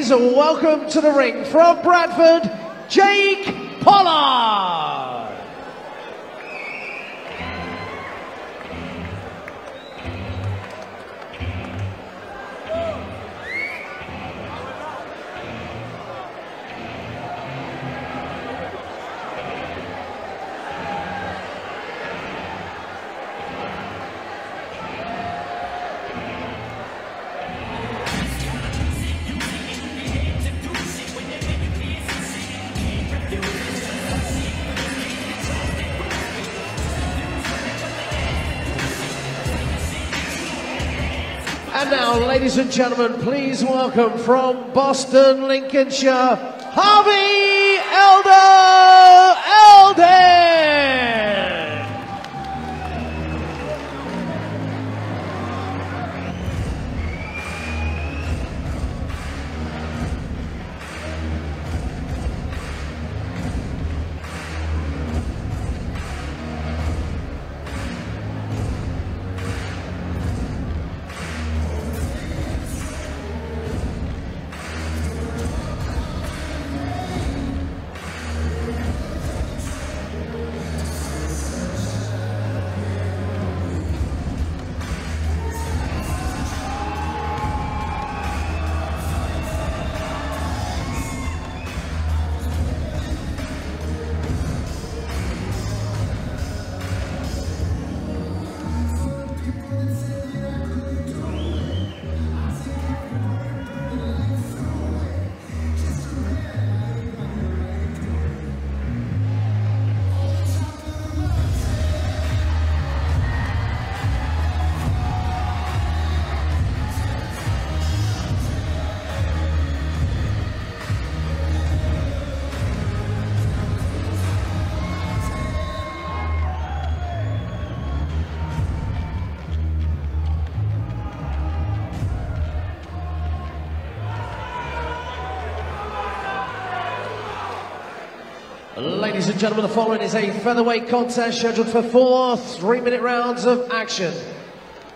please welcome to the ring from Bradford, Jake Pollard. And now, ladies and gentlemen, please welcome from Boston, Lincolnshire, Harvey Eldo. Ladies and gentlemen, the following is a featherweight contest scheduled for 4 3-minute rounds of action.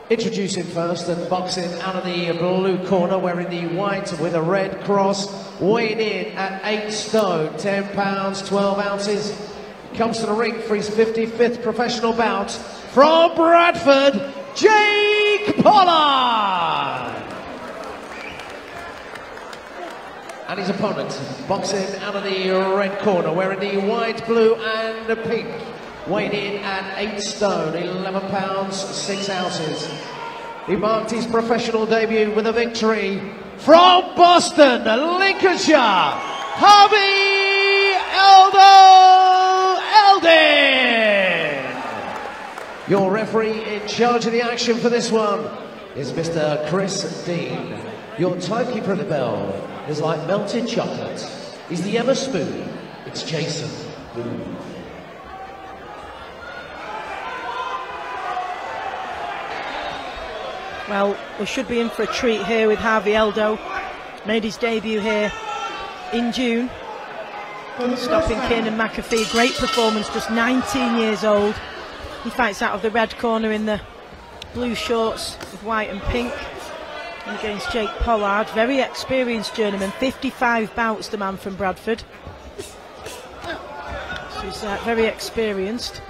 Introducing first and boxing out of the blue corner, wearing the white with a red cross, weighing in at 8 stone, 10 pounds, 12 ounces. Comes to the ring for his 55th professional bout from Bradford, Jake Pollard. And his opponent, boxing out of the red corner, wearing the white, blue and the pink, weighing in at 8 stone, 11 pounds, 6 ounces. He marked his professional debut with a victory from Boston, Lincolnshire, Harvey Eldo. Your referee in charge of the action for this one is Mr. Chris Dean. Your timekeeper at the bell is like melted chocolate. He's the ever smooth. It's Jason. Well, we should be in for a treat here with Harvey Eldo. Made his debut here in June, stopping Kiernan McAfee. Great performance, just 19 years old. He fights out of the red corner in the blue shorts with white and pink. And against Jake Pollard, very experienced journeyman, 55 bouts, the man from Bradford. So he's very experienced.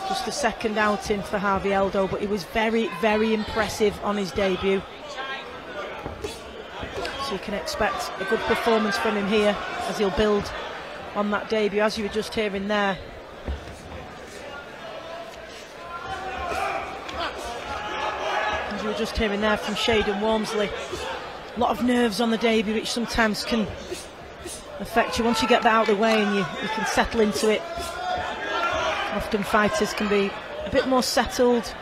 Just the second outing for Harvey Eldo, but he was very, very impressive on his debut. So you can expect a good performance from him here as he'll build on that debut, as you were just hearing there. As you were just hearing there from Shaden Walmsley. A lot of nerves on the debut, which sometimes can affect you. Once you get that out of the way and you can settle into it, often fighters can be a bit more settled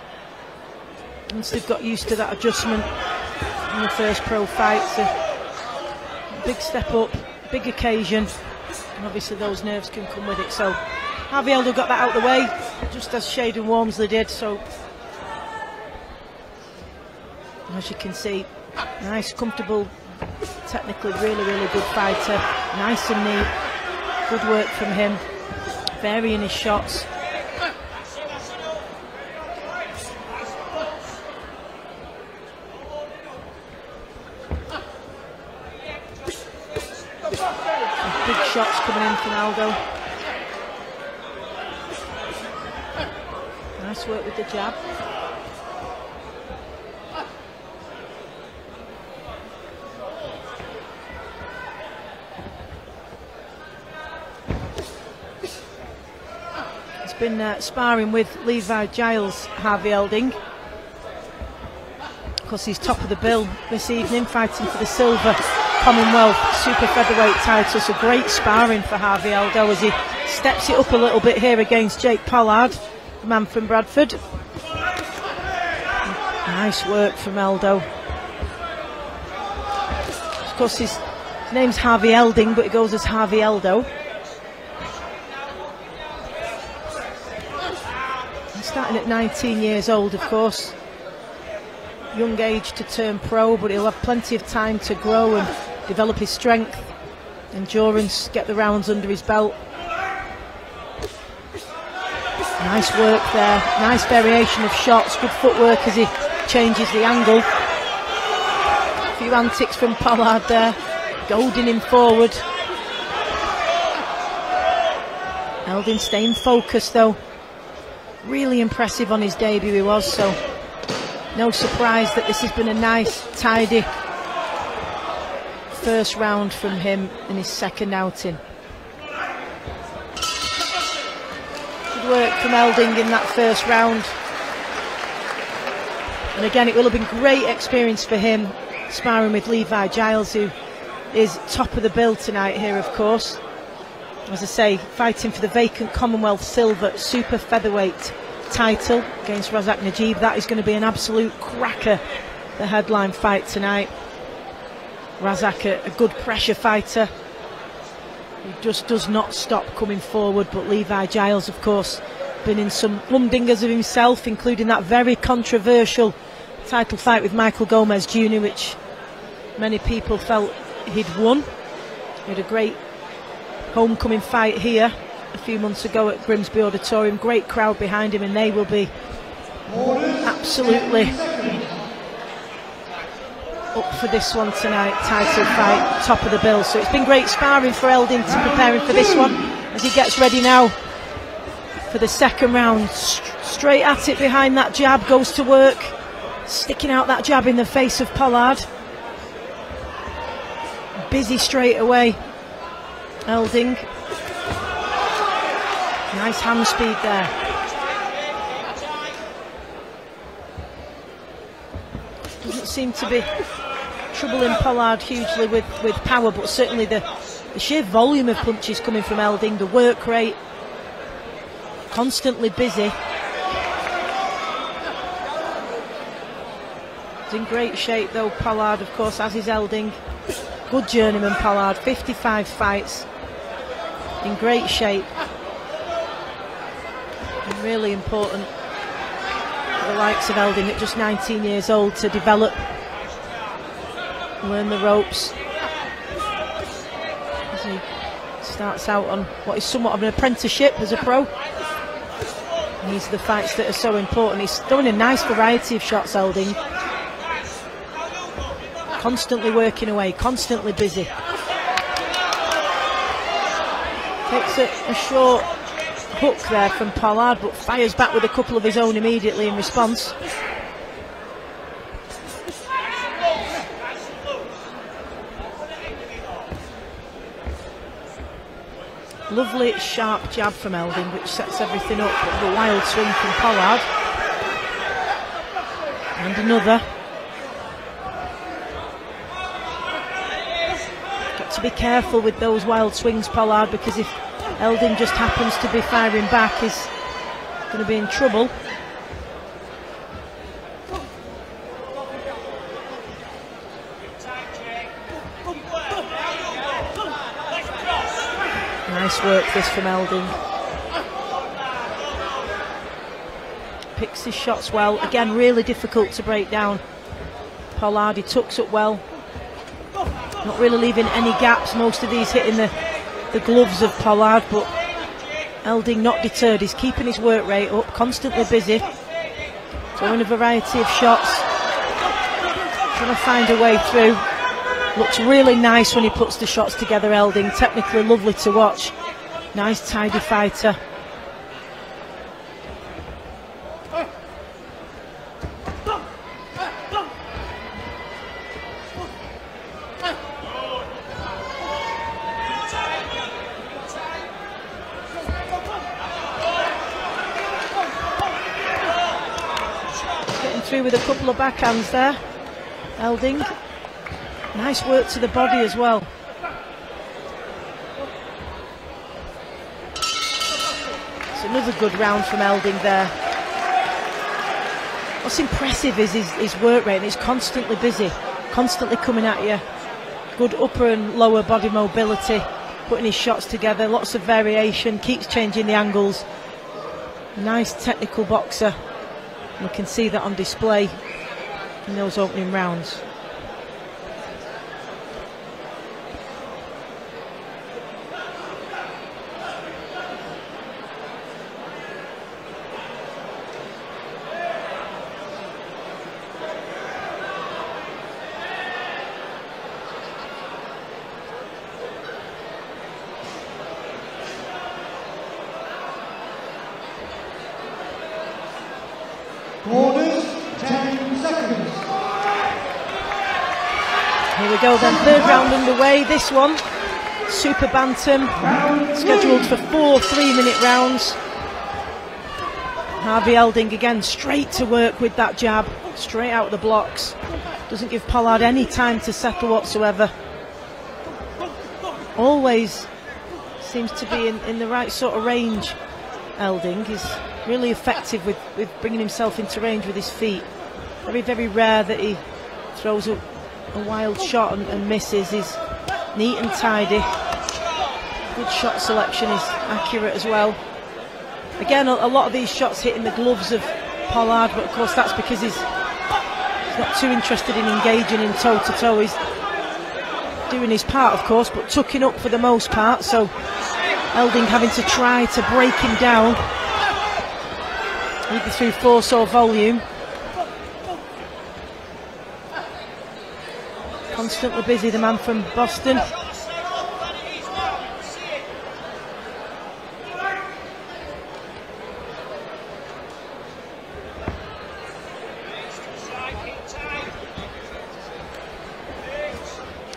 once they've got used to that adjustment in the first pro fight. So a big step up, big occasion, and obviously those nerves can come with it. So Harvey Eldo got that out of the way, just as Shaden Walmsley did. So as you can see, nice, comfortable, technically really, really good fighter. Nice and neat, good work from him, varying his shots. shots coming in from Eldo. Nice work with the jab. He's been sparring with Levi Giles, Harvey Elding. Of course, he's top of the bill this evening, fighting for the silver Commonwealth super featherweight title. So great sparring for Harvey Eldo as he steps it up a little bit here against Jake Pollard, the man from Bradford. Nice work from Eldo. Of course, his name's Harvey Elding, but he goes as Harvey Eldo. He's starting at 19 years old, of course. Young age to turn pro, but he'll have plenty of time to grow and develop his strength, endurance, get the rounds under his belt. Nice work there, nice variation of shots, good footwork as he changes the angle. A few antics from Pollard there, goading him forward. Elding staying focused though. Really impressive on his debut he was, so no surprise that this has been a nice, tidy first round from him in his second outing. Good work from Elding in that first round. And again, it will have been great experience for him sparring with Levi Giles, who is top of the bill tonight here, of course. As I say, fighting for the vacant Commonwealth silver super featherweight title against Razak Najib. That is going to be an absolute cracker, the headline fight tonight. Razak, a good pressure fighter who just does not stop coming forward, but Levi Giles, of course, been in some humdingers of himself, including that very controversial title fight with Michael Gomez Jr., which many people felt he'd won. He had a great homecoming fight here a few months ago at Grimsby Auditorium. Great crowd behind him, and they will be absolutely up for this one tonight. Title fight, top of the bill. So it's been great sparring for Elding to prepare him for this one as he gets ready now for the second round. Straight at it behind that jab, goes to work, sticking out that jab in the face of Pollard. Busy straight away, Elding. Nice hand speed there. Doesn't seem to be troubling Pollard hugely with power, but certainly the sheer volume of punches coming from Elding, the work rate, constantly busy. He's in great shape though, Pollard, of course, as is Elding. Good journeyman Pollard, 55 fights, in great shape. And really important for the likes of Elding at just 19 years old to develop, learn the ropes as he starts out on what is somewhat of an apprenticeship as a pro. And these are the fights that are so important. He's throwing a nice variety of shots, Elding. Constantly working away, constantly busy. Takes a short hook there from Pollard, but fires back with a couple of his own immediately in response. Lovely sharp jab from Elding, which sets everything up. The wild swing from Pollard. And another. Got to be careful with those wild swings, Pollard, because if Elding just happens to be firing back, he's going to be in trouble. Nice work this from Elding. Picks his shots well. Again, really difficult to break down. Pollard, he tucks up well. Not really leaving any gaps. Most of these hitting the gloves of Pollard, but Elding not deterred. He's keeping his work rate up, constantly busy, throwing a variety of shots, trying to find a way through. Looks really nice when he puts the shots together, Elding. Technically lovely to watch. Nice, tidy fighter. Getting through with a couple of backhands there, Elding. Nice work to the body as well. It's another good round from Elding there. What's impressive is his work rate, and he's constantly busy, constantly coming at you. Good upper and lower body mobility, putting his shots together, lots of variation, keeps changing the angles. Nice technical boxer. We can see that on display in those opening rounds. Quarters, 10 seconds. Here we go then, third round underway. This one, Super Bantam, scheduled for 4 3-minute rounds. Harvey Elding again, straight to work with that jab, straight out the blocks. Doesn't give Pollard any time to settle whatsoever. Always seems to be in the right sort of range, Elding. He's really effective with bringing himself into range with his feet. Very, very rare that he throws a wild shot and misses. He's neat and tidy. Good shot selection, is accurate as well. Again, a lot of these shots hitting the gloves of Pollard, but of course that's because he's not too interested in engaging in toe-to-toe. He's doing his part, of course, but tucking up for the most part, so Elding having to try to break him down, either through force or volume. Constantly busy, the man from Boston.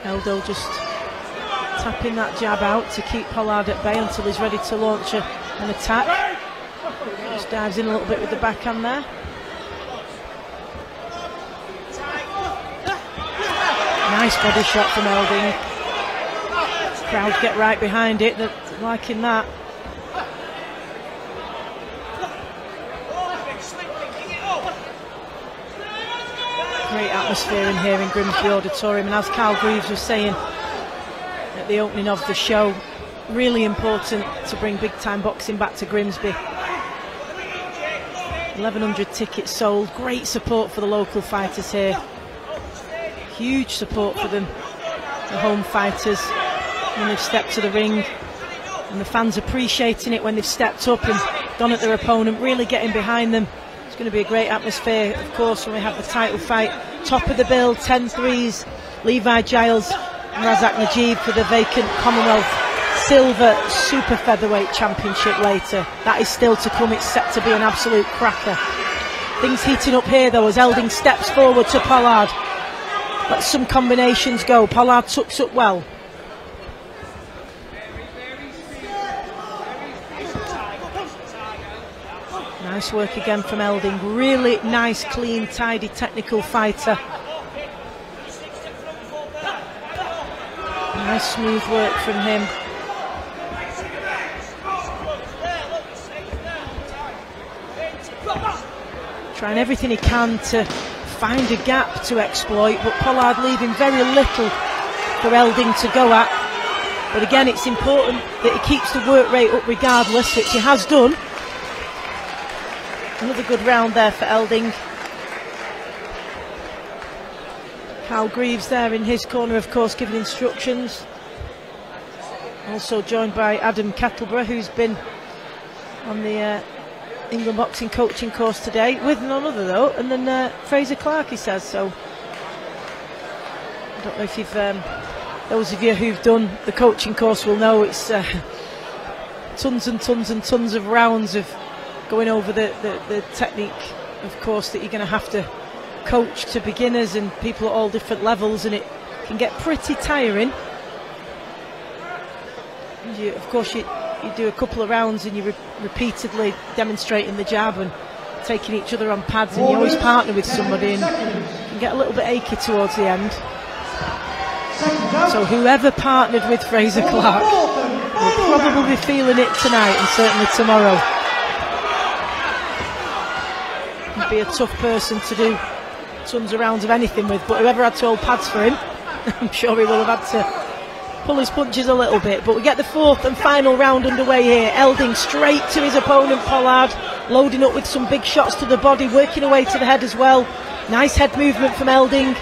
Eldo just tapping that jab out to keep Pollard at bay until he's ready to launch an attack. Just dives in a little bit with the backhand there. Nice body shot from Elding. Crowd get right behind it, they're liking that. Great atmosphere in here in Grimsby Auditorium, and as Carl Greaves was saying at the opening of the show, really important to bring big time boxing back to Grimsby. 1,100 tickets sold, great support for the local fighters here. Huge support for them, the home fighters, when they've stepped to the ring, and the fans appreciating it when they've stepped up and gone at their opponent, really getting behind them. It's going to be a great atmosphere, of course, when we have the title fight. Top of the bill, 10 threes, Levi Giles and Razak Najib for the vacant Commonwealth Silver Super Featherweight Championship later. That is still to come, it's set to be an absolute cracker. Things heating up here though as Elding steps forward to Pollard. Let some combinations go. Pollard tucks up well. Nice work again from Elding. Really nice, clean, tidy, technical fighter. Nice smooth work from him. Trying everything he can to find a gap to exploit, but Pollard leaving very little for Elding to go at. But again, it's important that he keeps the work rate up regardless, which he has done. Another good round there for Elding. Carl Greaves there in his corner, of course, giving instructions. Also joined by Adam Kettleborough, who's been on the England boxing coaching course today, with none other though, and then Fraser Clark, he says. So don't know if you've, those of you who've done the coaching course will know it's tons and tons and tons of rounds of going over the technique, of course, that you're going to have to coach to beginners and people at all different levels, and it can get pretty tiring. Of course, you do a couple of rounds and you're repeatedly demonstrating the jab and taking each other on pads, and you always partner with somebody and can get a little bit achy towards the end. So whoever partnered with Fraser Clark will probably be feeling it tonight and certainly tomorrow. He'd be a tough person to do tons of rounds of anything with, but whoever had to hold pads for him, I'm sure he will have had to pull his punches a little bit. But we get the fourth and final round underway here. Elding straight to his opponent Pollard, loading up with some big shots to the body, working away to the head as well. Nice head movement from Elding.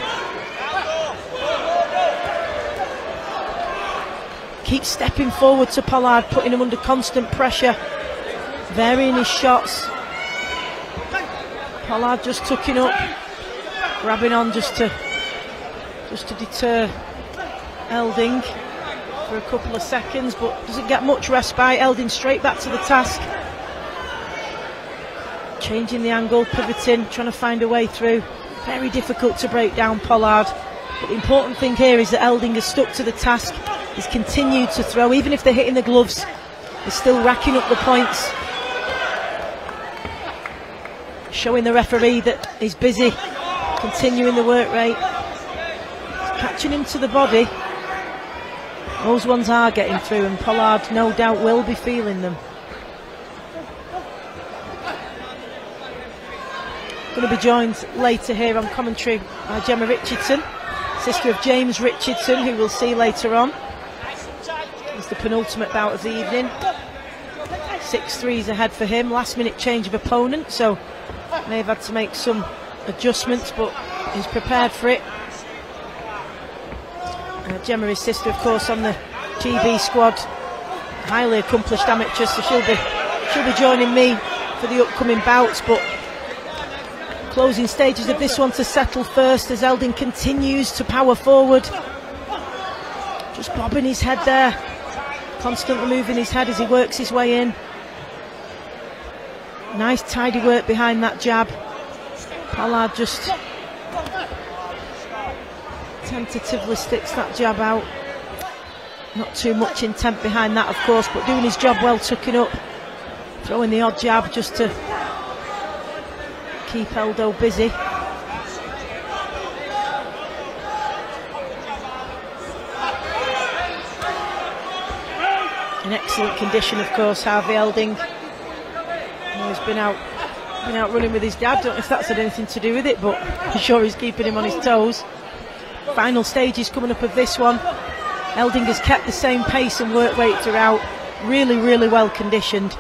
Keeps stepping forward to Pollard, putting him under constant pressure, varying his shots. Pollard just tucking up, grabbing on just to deter Elding for a couple of seconds, but doesn't get much respite. Elding straight back to the task, changing the angle, pivoting, trying to find a way through. Very difficult to break down Pollard, but the important thing here is that Elding has stuck to the task. He's continued to throw, even if they're hitting the gloves, he's still racking up the points, showing the referee that he's busy, continuing the work rate, catching him to the body. Those ones are getting through, and Pollard no doubt will be feeling them. Going to be joined later here on commentary by Gemma Richardson, sister of James Richardson, who we'll see later on. It's the penultimate bout of the evening. 6-3s ahead for him. Last minute change of opponent, so may have had to make some adjustments, but he's prepared for it. Gemma is sister, of course, on the GB squad, highly accomplished amateur, so she'll be joining me for the upcoming bouts. But closing stages of this one to settle first as Elding continues to power forward, just bobbing his head there, constantly moving his head as he works his way in. Nice tidy work behind that jab. Pollard just tentatively sticks that jab out. Not too much intent behind that, of course, but doing his job well, tucking up, throwing the odd jab just to keep Eldo busy. In excellent condition, of course, Harvey Elding. He's been out running with his dad. Don't know if that's had anything to do with it, but I'm sure he's keeping him on his toes. Final stages coming up of this one. Elding has kept the same pace and work rate throughout. Really, really well conditioned.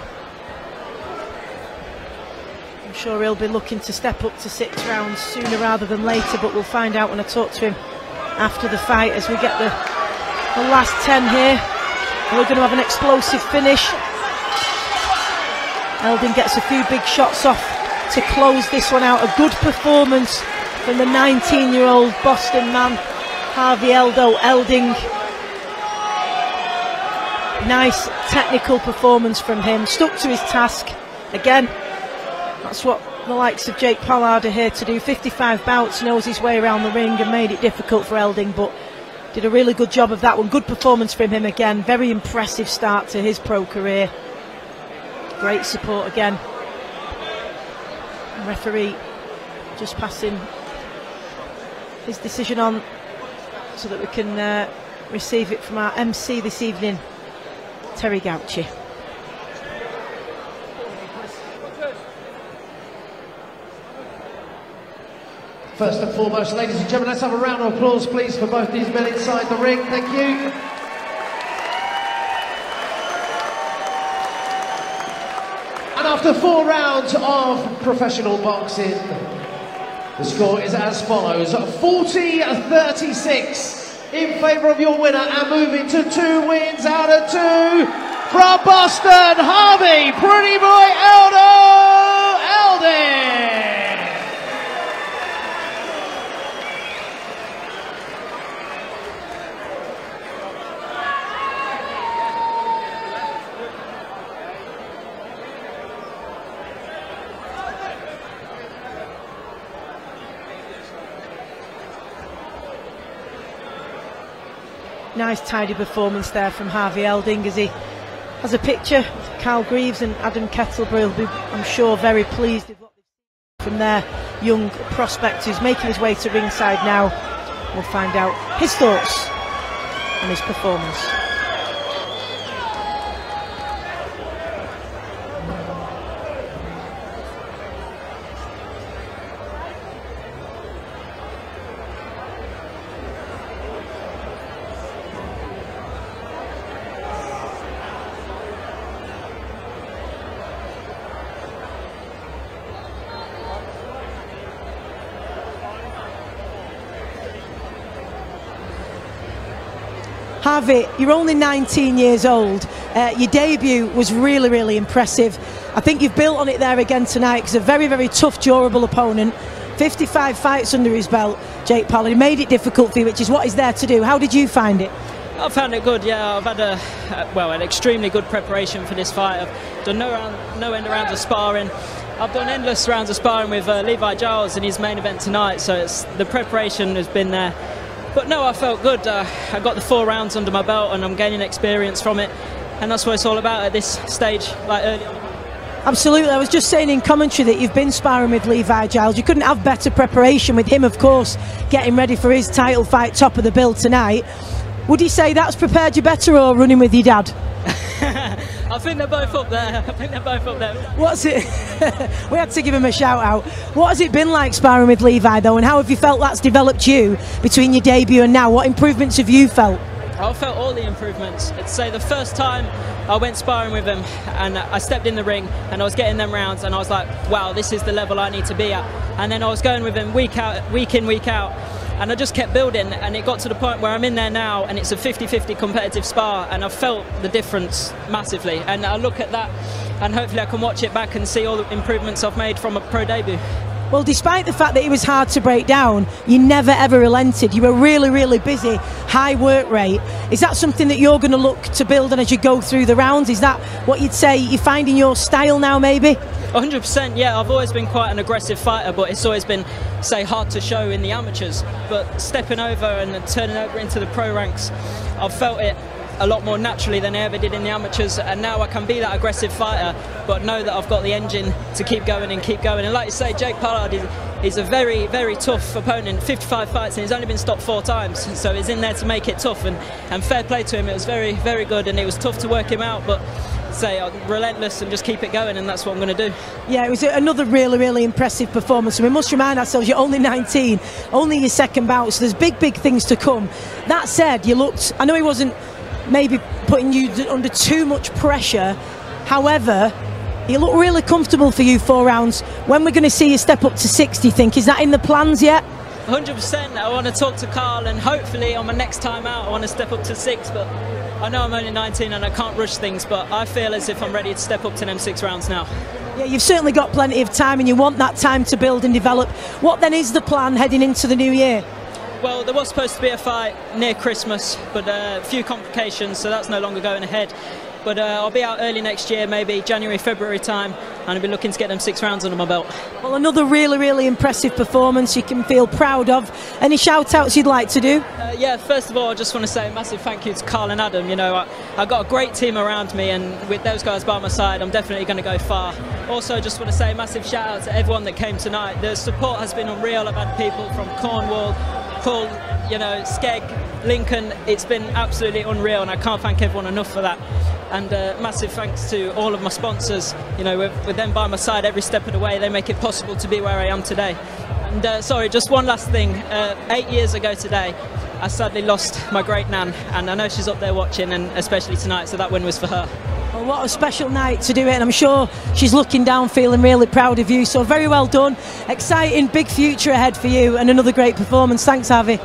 I'm sure he'll be looking to step up to 6 rounds sooner rather than later, but we'll find out when I talk to him after the fight as we get the last 10 here. We're going to have an explosive finish. Elding gets a few big shots off to close this one out. A good performance from the 19-year-old Boston man, Harvey Eldo Elding. Nice technical performance from him. Stuck to his task. Again, that's what the likes of Jake Pollard are here to do. 55 bouts, knows his way around the ring and made it difficult for Elding, but did a really good job of that one. Good performance from him again. Very impressive start to his pro career. Great support again. Referee just passing his decision on so that we can receive it from our MC this evening, Terry Gauci. First and foremost, ladies and gentlemen, let's have a round of applause, please, for both these men inside the ring. Thank you. And after 4 rounds of professional boxing, the score is as follows: 40-36 in favour of your winner, and moving to 2 wins out of 2 from Boston, Harvey Pretty Boy Eldo Elding. Nice tidy performance there from Harvey Elding as he has a picture of Carl Greaves and Adam Kettleborough. Will be, I'm sure, very pleased with what they've from their young prospect who's making his way to ringside now. We'll find out his thoughts on his performance. Harvey, you're only 19 years old. Your debut was really, really impressive. I think you've built on it there again tonight because a very, very tough, durable opponent. 55 fights under his belt, Jake Pollard. He made it difficult for you, which is what he's there to do. How did you find it? I found it good, yeah. I've had an extremely good preparation for this fight. I've done no end of rounds of sparring. I've done endless rounds of sparring with Levi Giles in his main event tonight, so the preparation has been there. But no, I felt good. I got the 4 rounds under my belt and I'm gaining experience from it. And that's what it's all about at this stage, like early on. Absolutely. I was just saying in commentary that you've been sparring with Levi Giles. You couldn't have better preparation with him, of course, getting ready for his title fight, top of the bill tonight. Would you say that's prepared you better or running with your dad? I think they're both up there. What's it? We had to give him a shout out. What has it been like sparring with Levi though, and how have you felt that's developed you between your debut and now? What improvements have you felt? I felt all the improvements. I'd say the first time I went sparring with him and I stepped in the ring and I was getting them rounds and I was like, wow, this is the level I need to be at. And then I was going with him week in, week out. And I just kept building, and it got to the point where I'm in there now and it's a 50-50 competitive spar, and I've felt the difference massively. And I look at that and hopefully I can watch it back and see all the improvements I've made from a pro debut. Well, despite the fact that it was hard to break down, you never ever relented. You were really, really busy, high work rate. Is that something that you're going to look to build on as you go through the rounds? Is that what you'd say you're finding your style now, maybe? 100%, yeah. I've always been quite an aggressive fighter, but it's always been, say, hard to show in the amateurs. But stepping over and turning over into the pro ranks, I've felt it a lot more naturally than I ever did in the amateurs, and now I can be that aggressive fighter but know that I've got the engine to keep going and keep going. And like you say, Jake Pollard is a very, very tough opponent. 55 fights and he's only been stopped 4 times, so he's in there to make it tough, and fair play to him. It was very, very good, and it was tough to work him out, but say I'm relentless and just keep it going, and that's what I'm going to do. Yeah, it was another really, really impressive performance, and we must remind ourselves you're only 19, only your second bout, so there's big, big things to come. That said, you looked, I know he wasn't maybe putting you under too much pressure, however, you look really comfortable for you 4 rounds. When we're going to see you step up to 6, do you think? Is that in the plans yet? 100%. I want to talk to Carl, and hopefully on my next time out I want to step up to 6, but I know I'm only 19 and I can't rush things, but I feel as if I'm ready to step up to them 6 rounds now. Yeah, you've certainly got plenty of time and you want that time to build and develop. What then is the plan heading into the new year? Well, there was supposed to be a fight near Christmas, but a few complications, so that's no longer going ahead. But I'll be out early next year, maybe January, February time, and I'll be looking to get them 6 rounds under my belt. Well, another really, really impressive performance you can feel proud of. Any shout-outs you'd like to do? Yeah, first of all, I just want to say a massive thank you to Carl and Adam. You know, I've got a great team around me, and with those guys by my side, I'm definitely going to go far. Also, just want to say a massive shout-out to everyone that came tonight. The support has been unreal. I've had people from Cornwall, Hull, you know, Skeg, Lincoln. It's been absolutely unreal, and I can't thank everyone enough for that. And massive thanks to all of my sponsors. You know, with them by my side every step of the way, they make it possible to be where I am today. And sorry, just one last thing. 8 years ago today, I sadly lost my great nan, and I know she's up there watching, and especially tonight, so that win was for her. Well, what a special night to do it, and I'm sure she's looking down feeling really proud of you, so very well done. Exciting, big future ahead for you, and another great performance. Thanks, Harvey.